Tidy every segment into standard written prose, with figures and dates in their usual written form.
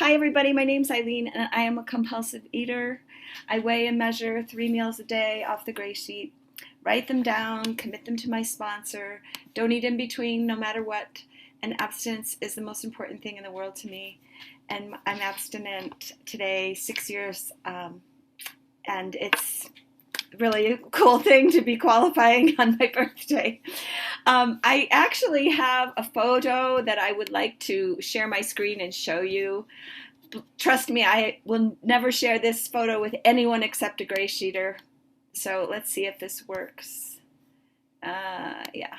Hi, everybody. My name's Eileen, and I am a compulsive eater. I weigh and measure 3 meals a day off the gray sheet, write them down, commit them to my sponsor, don't eat in between no matter what, and abstinence is the most important thing in the world to me. And I'm abstinent today, 6 years, and it's really a cool thing to be qualifying on my birthday. I actually have a photo that I would like to share my screen and show you. Trust me, I will never share this photo with anyone except a gray sheeter. So let's see if this works. Yeah.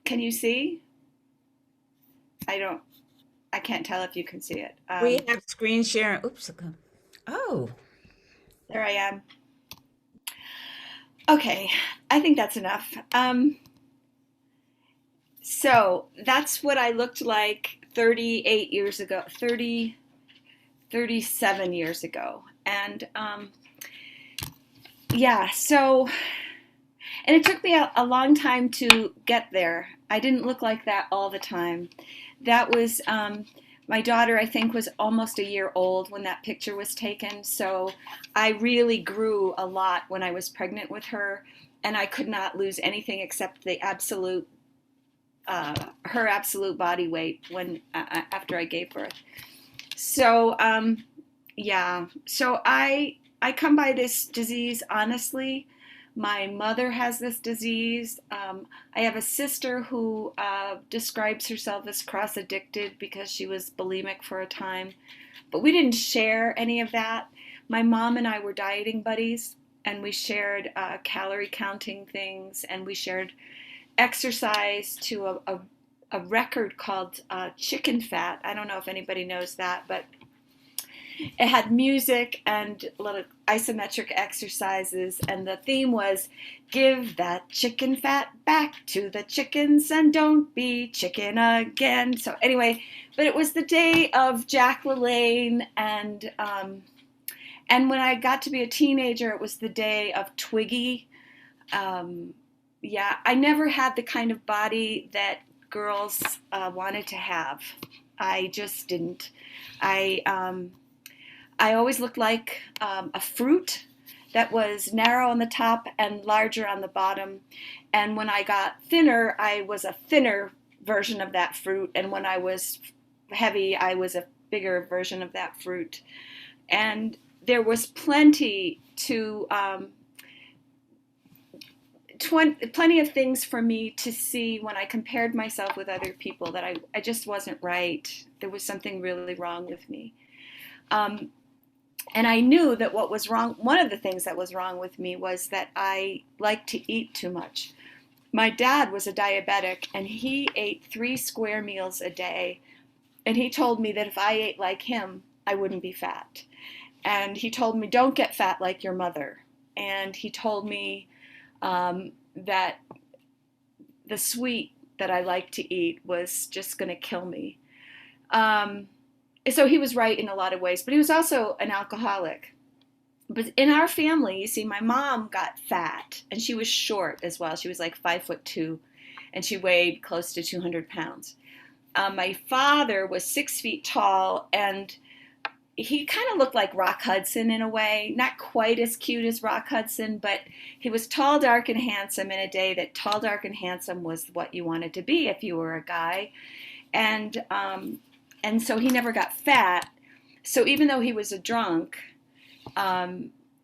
Can you see? I can't tell if you can see it. We have screen sharing. Oops. Okay. Oh, There I am. Okay, I think that's enough. So that's what I looked like 38 years ago, 37 years ago. And yeah, so, and it took me a long time to get there. I didn't look like that all the time. That was, my daughter, I think, was almost a year old when that picture was taken. So I really grew a lot when I was pregnant with her, and I could not lose anything except the absolute her absolute body weight when after I gave birth. So yeah, so I come by this disease honestly. My mother has this disease. I have a sister who describes herself as cross addicted because she was bulimic for a time, but we didn't share any of that. My mom and I were dieting buddies, and we shared calorie counting things, and we shared exercise to a record called Chicken Fat. I don't know if anybody knows that, but it had music and little isometric exercises, and the theme was give that chicken fat back to the chickens and don't be chicken again. So anyway, but it was the day of Jack LaLanne, and when I got to be a teenager, it was the day of Twiggy. Yeah, I never had the kind of body that girls wanted to have. I just didn't. I always looked like a fruit that was narrow on the top and larger on the bottom. And when I got thinner, I was a thinner version of that fruit. And when I was heavy, I was a bigger version of that fruit. And there was plenty of things for me to see when I compared myself with other people that I just wasn't right. There was something really wrong with me. And I knew that what was wrong, one of the things that was wrong with me was that I liked to eat too much. My dad was a diabetic, and he ate 3 square meals a day. And he told me that if I ate like him, I wouldn't be fat. And he told me, don't get fat like your mother. And he told me that the sweet that I like to eat was just going to kill me. So he was right in a lot of ways, but he was also an alcoholic. But in our family, you see, my mom got fat, and she was short as well. She was like 5'2", and she weighed close to 200 pounds. My father was 6 feet tall, and he kind of looked like Rock Hudson in a way, not quite as cute as Rock Hudson, but he was tall, dark, and handsome in a day that tall, dark, and handsome was what you wanted to be if you were a guy. And so he never got fat. So even though he was a drunk,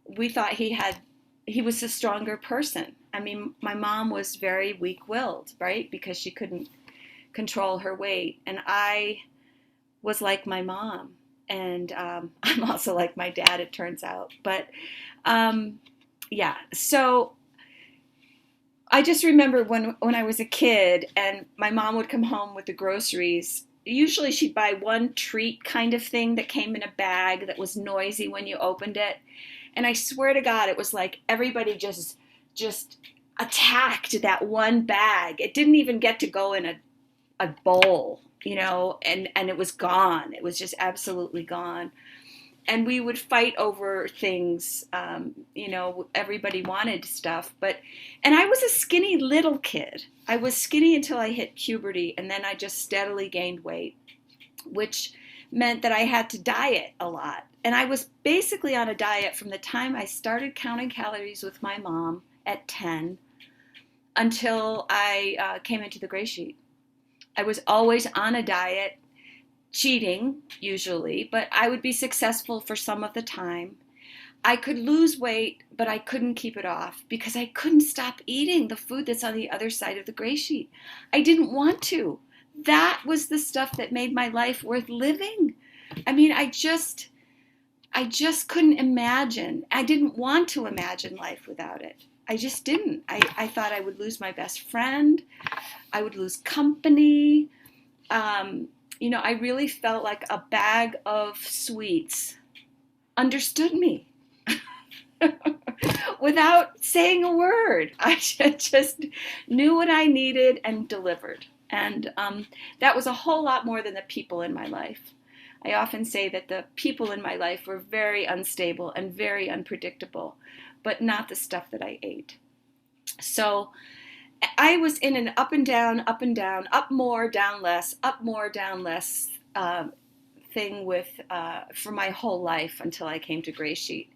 we thought he was a stronger person. I mean, my mom was very weak-willed, right? Because she couldn't control her weight. And I was like my mom. And I'm also like my dad, it turns out. But yeah, so I just remember when I was a kid and my mom would come home with the groceries. Usually she'd buy one treat kind of thing that came in a bag that was noisy when you opened it. And I swear to God, it was like everybody just attacked that one bag. It didn't even get to go in a bowl, and it was gone. It was just absolutely gone. And we would fight over things, everybody wanted stuff. And I was a skinny little kid. I was skinny until I hit puberty, and then I just steadily gained weight. which meant that I had to diet a lot. And I was basically on a diet from the time I started counting calories with my mom at 10 until I came into the Gray Sheet. I was always on a diet, cheating usually, but I would be successful for some of the time. I could lose weight, but I couldn't keep it off because I couldn't stop eating the food that's on the other side of the Gray Sheet. I didn't want to. That was the stuff that made my life worth living. I mean, I just couldn't imagine. I didn't want to imagine life without it. I just didn't. I thought I would lose my best friend. I would lose company. I really felt like a bag of sweets understood me without saying a word. I just knew what I needed and delivered. And that was a whole lot more than the people in my life. I often say that the people in my life were very unstable and very unpredictable, but not the stuff that I ate. So I was in an up and down, up more, down less, up more, down less thing for my whole life until I came to Gray Sheet.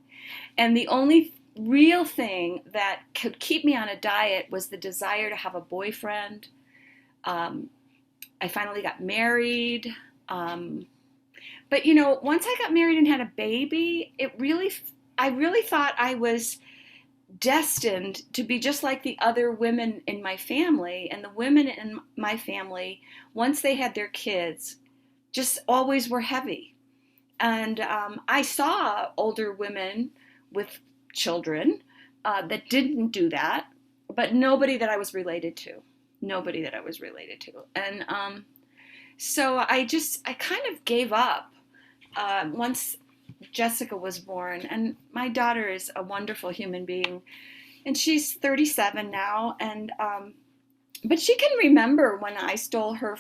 And the only real thing that could keep me on a diet was the desire to have a boyfriend. I finally got married. But once I got married and had a baby, I really thought I was destined to be just like the other women in my family. And the women in my family, once they had their kids, just always were heavy. And I saw older women with children that didn't do that, but nobody that I was related to. And so I kind of gave up once Jessica was born. And my daughter is a wonderful human being, and she's 37 now. And but she can remember when I stole her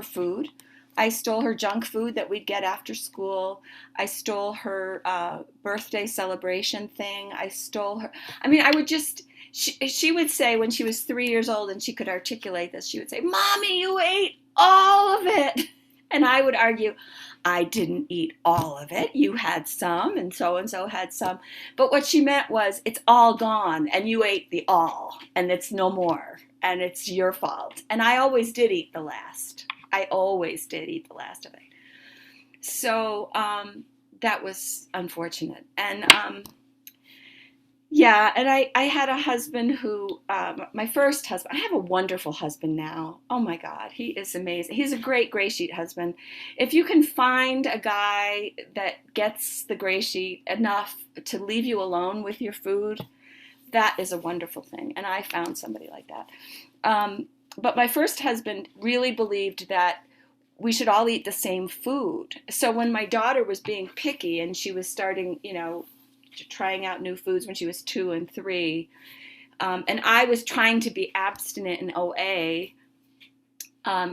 food. I stole her junk food that we'd get after school. I stole her birthday celebration thing. I stole her. I mean, I would just. She would say when she was 3 years old and she could articulate this, she would say, "Mommy, you ate all of it." And I would argue, "I didn't eat all of it. You had some, and so had some." But what she meant was, it's all gone, and you ate the all, and it's no more, and it's your fault. And I always did eat the last. Of it. So that was unfortunate. And and I had a husband who, my first husband, I have a wonderful husband now. Oh my God, he is amazing. He's a great Gray Sheet husband. If you can find a guy that gets the Gray Sheet enough to leave you alone with your food, that is a wonderful thing. And I found somebody like that. But my first husband really believed that we should all eat the same food. So when my daughter was being picky and she was starting, trying out new foods when she was 2 and 3, and I was trying to be abstinent in OA,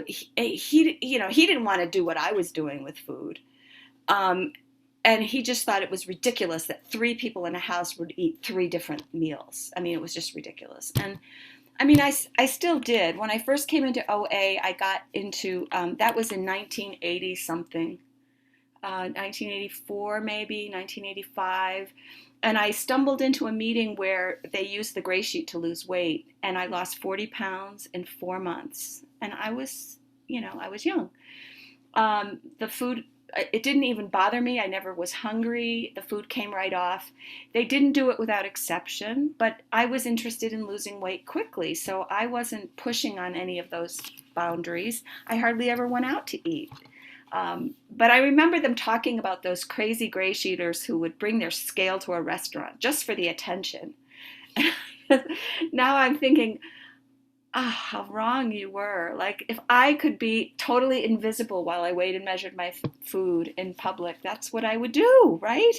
he didn't want to do what I was doing with food. And he just thought it was ridiculous that 3 people in a house would eat 3 different meals. I mean, it was just ridiculous. And I mean, I still did. When I first came into OA, I got into, that was in 1980 something. 1984 maybe, 1985. And I stumbled into a meeting where they used the Gray Sheet to lose weight. And I lost 40 pounds in 4 months. And I was young. The food, it didn't even bother me. I never was hungry. The food came right off. They didn't do it without exception, but I was interested in losing weight quickly. So I wasn't pushing on any of those boundaries. I hardly ever went out to eat. But I remember them talking about those crazy Gray Sheeters who would bring their scale to a restaurant just for the attention. Now I'm thinking, how wrong you were. Like, if I could be totally invisible while I weighed and measured my food in public, that's what I would do, right?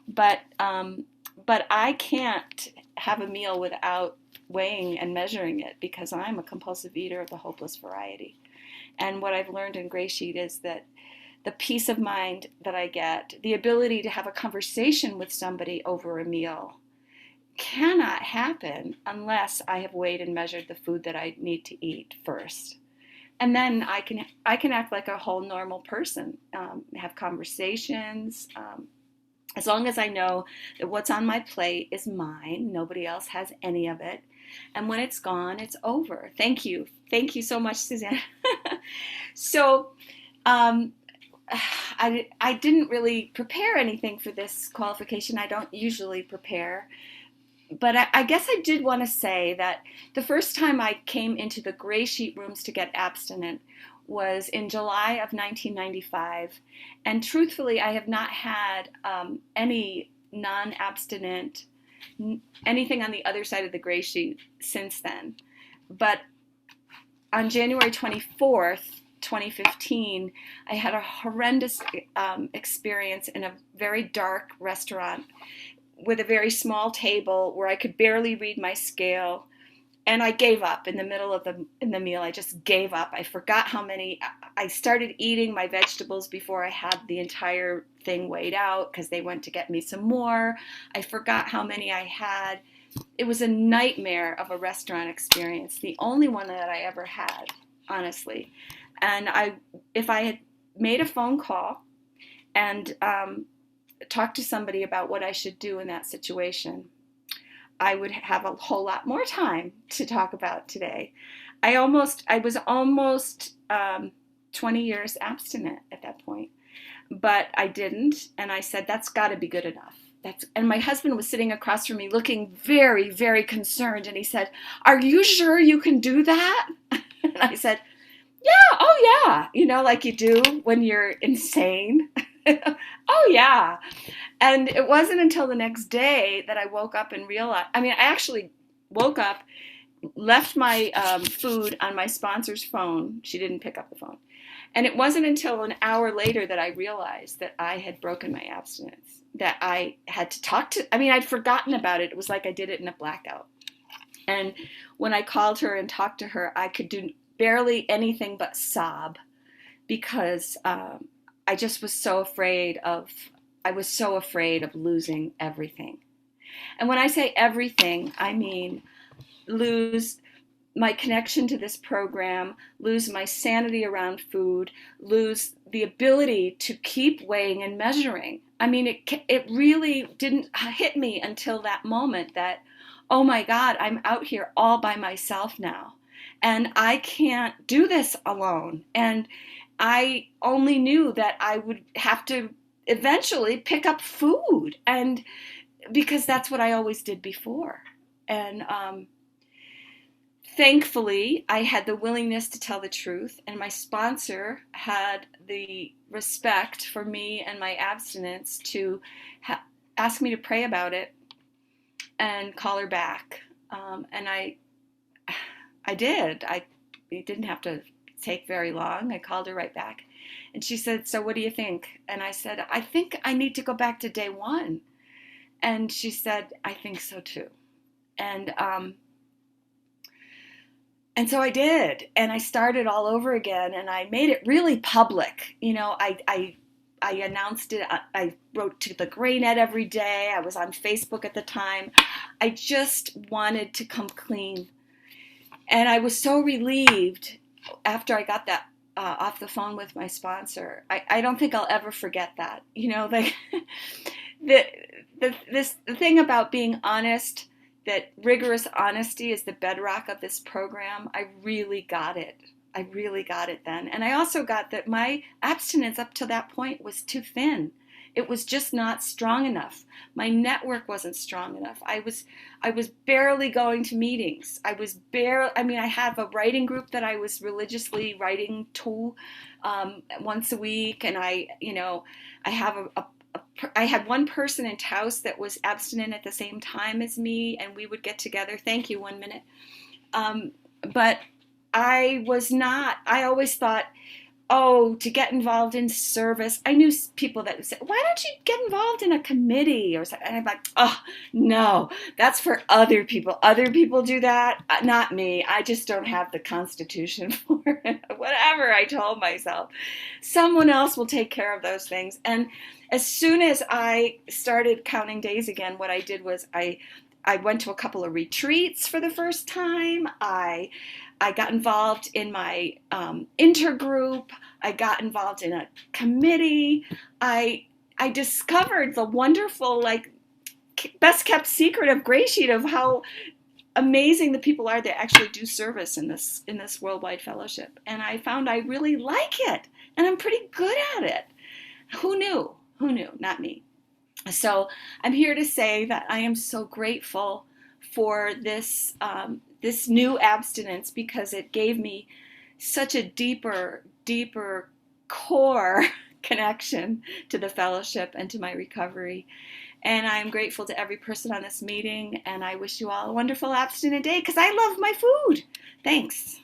But I can't have a meal without weighing and measuring it because I'm a compulsive eater of the hopeless variety. And what I've learned in Gray Sheet is that the peace of mind that I get, the ability to have a conversation with somebody over a meal, cannot happen unless I have weighed and measured the food that I need to eat first. and then I can act like a whole normal person, have conversations, as long as I know that what's on my plate is mine, nobody else has any of it, and when it's gone, it's over. Thank you so much, Suzanne. So um, I didn't really prepare anything for this qualification. I don't usually prepare. But I guess I did want to say that the first time I came into the gray sheet rooms to get abstinent was in July of 1995. And truthfully, I have not had any non-abstinent, anything on the other side of the gray sheet since then. But on January 24th, 2015, I had a horrendous experience in a very dark restaurant with a very small table where I could barely read my scale, and I gave up in the middle of the meal. I just gave up. I forgot how many. I started eating my vegetables before I had the entire thing weighed out because they went to get me some more. I forgot how many I had. It was a nightmare of a restaurant experience, the only one that I ever had, honestly. And if I had made a phone call and talk to somebody about what I should do in that situation, I would have a whole lot more time to talk about today. I was almost 20 years abstinent at that point, but I didn't, and I said, that's got to be good enough. And my husband was sitting across from me looking very, very concerned, and he said, are you sure you can do that? And I said, yeah, oh yeah, like you do when you're insane. Oh, yeah. And it wasn't until the next day that I woke up and realized, I actually woke up, left my food on my sponsor's phone. She didn't pick up the phone. And it wasn't until an hour later that I realized that I had broken my abstinence, that I had to talk to, I'd forgotten about it. It was like I did it in a blackout. And when I called her and talked to her, I could do barely anything but sob because I just was so afraid of losing everything. And when I say everything, I mean lose my connection to this program, lose my sanity around food, lose the ability to keep weighing and measuring. It really didn't hit me until that moment that, oh my God, I'm out here all by myself now. And I can't do this alone. And I only knew that I would have to eventually pick up food, and because that's what I always did before. And thankfully, I had the willingness to tell the truth, and my sponsor had the respect for me and my abstinence to ask me to pray about it and call her back. And I did. It didn't have to take very long. I called her right back. And she said, so what do you think? And I said, I think I need to go back to day one. And she said, I think so too. And so I did. And I started all over again. And I made it really public. I announced it. I wrote to the GreyNet every day. I was on Facebook at the time. I just wanted to come clean. And I was so relieved after I got that off the phone with my sponsor. I don't think I'll ever forget that. The thing about being honest, that rigorous honesty is the bedrock of this program. I really got it. I really got it then. And I also got that my abstinence up to that point was too thin. It was just not strong enough. My network wasn't strong enough. I was barely going to meetings. I have a writing group that I was religiously writing to once a week, and I had one person in Taos that was abstinent at the same time as me, and we would get together. Thank you, 1 minute. But I always thought, to get involved in service. I knew people that would say, why don't you get involved in a committee or something? And I'm like, oh, no, that's for other people. Other people do that, not me. I just don't have the constitution for it. Whatever, I told myself. Someone else will take care of those things. And as soon as I started counting days again, what I did was I I went to a couple of retreats for the first time. I got involved in my intergroup. I got involved in a committee. I discovered the wonderful, like, best kept secret of GreySheet of how amazing the people are that actually do service in this worldwide fellowship. And I found I really like it, and I'm pretty good at it. Who knew? Who knew? Not me. So I'm here to say that I am so grateful for this this new abstinence, because it gave me such a deeper core connection to the fellowship and to my recovery. And I'm grateful to every person on this meeting, and I wish you all a wonderful abstinent day, because I love my food. Thanks.